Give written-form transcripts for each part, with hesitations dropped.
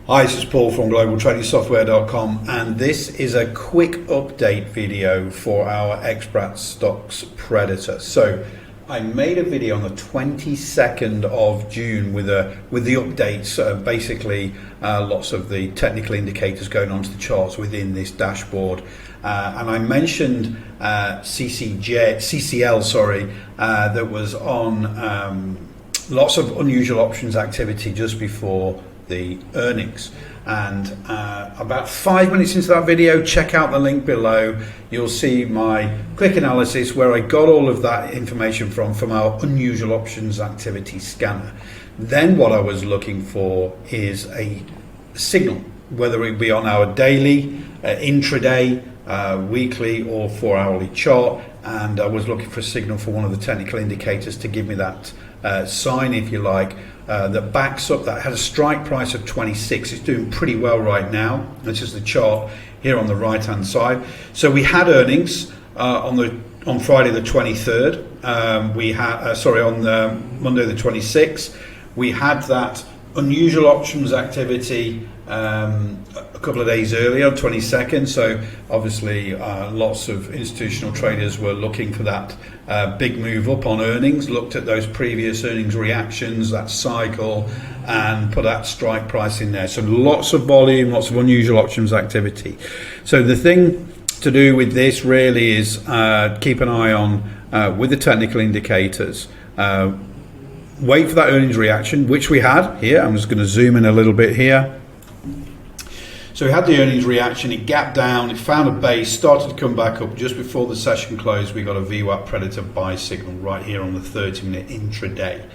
Hi, this is Paul from globaltradingsoftware.com, and this is a quick update video for our xBrat stocks Predator. So I made a video on the 22nd of June with the updates, basically lots of the technical indicators going onto the charts within this dashboard, and I mentioned CCL, that was on lots of unusual options activity just before the earnings. And about 5 minutes into that video, check out the link below. You'll see my quick analysis where I got all of that information from our unusual options activity scanner. Then what I was looking for is a signal, whether it be on our daily, intraday, weekly or 4-hourly chart, and I was looking for a signal for one of the technical indicators to give me that sign, if you like, that backs up. That had a strike price of 26. It's doing pretty well right now. This is the chart here on the right hand side. So we had earnings on Friday the 23rd. We had on Monday the 26th. We had that unusual options activity a couple of days earlier, 22nd. So obviously lots of institutional traders were looking for that big move up on earnings, looked at those previous earnings reactions, that cycle, and put that strike price in there. So lots of volume, lots of unusual options activity. So the thing to do with this really is keep an eye on with the technical indicators, wait for that earnings reaction, which we had here. I'm just going to zoom in a little bit here. So we had the earnings reaction, it gapped down, it found a base, started to come back up. Just before the session closed, we got a VWAP Predator buy signal right here on the 30-minute intraday.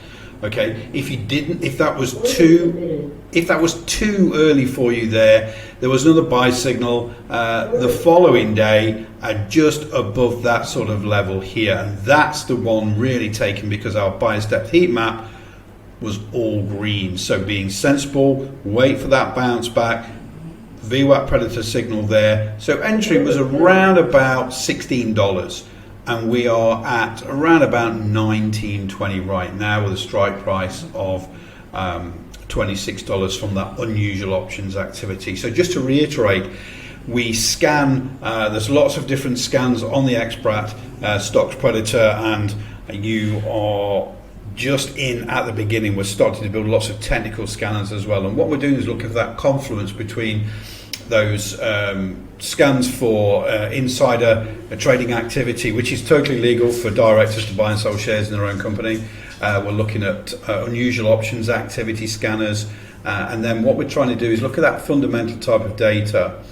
Okay, if that was too early for you there was another buy signal the following day just above that sort of level here, and that's the one really taken because our bias depth heat map was all green. So being sensible, wait for that bounce back, VWAP Predator signal there. So entry was around about $16, and we are at around about $19.20 right now with a strike price of $26 from that unusual options activity. So just to reiterate, we scan, there's lots of different scans on the xBrat stocks Predator, and you are just in at the beginning. We're starting to build lots of technical scanners as well, and what we're doing is looking for that confluence between those scans for insider trading activity, which is totally legal for directors to buy and sell shares in their own company. We're looking at unusual options activity scanners, and then what we're trying to do is look at that fundamental type of data.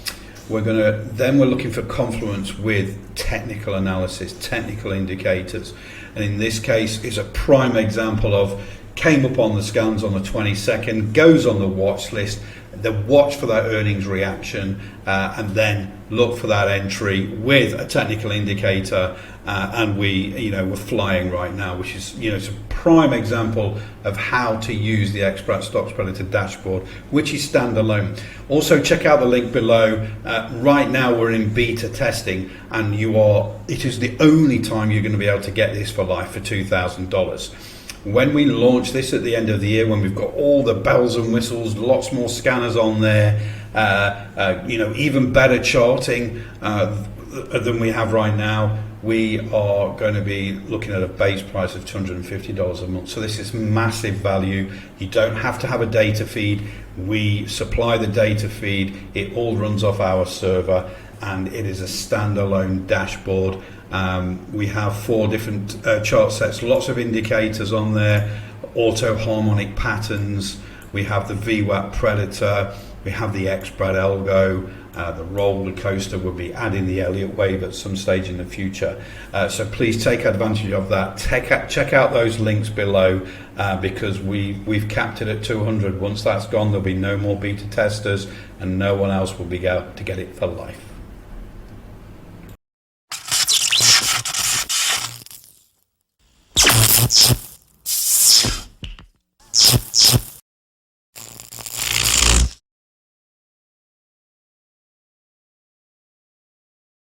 We're looking for confluence with technical analysis, technical indicators, and in this case is a prime example of came up on the scans on the 22nd, goes on the watch list, then watch for that earnings reaction, and then look for that entry with a technical indicator, and we're flying right now, which is it's a prime example of how to use the xBrat Stocks Predator dashboard, which is standalone. Also check out the link below. Right now we're in beta testing, and it is the only time you're going to be able to get this for life for $2,000. When we launch this at the end of the year, when we've got all the bells and whistles, lots more scanners on there, even better charting than we have right now, we are going to be looking at a base price of $250 a month. So this is massive value. You don't have to have a data feed. We supply the data feed. It all runs off our server, and it is a standalone dashboard. We have 4 different chart sets, lots of indicators on there, auto harmonic patterns. We have the VWAP Predator, we have the xBrat Algo, the roller coaster. Will be adding the Elliott wave at some stage in the future. So please take advantage of that. Check out those links below, because we've capped it at 200. Once that's gone, there'll be no more beta testers, and no one else will be able to get it for life. That's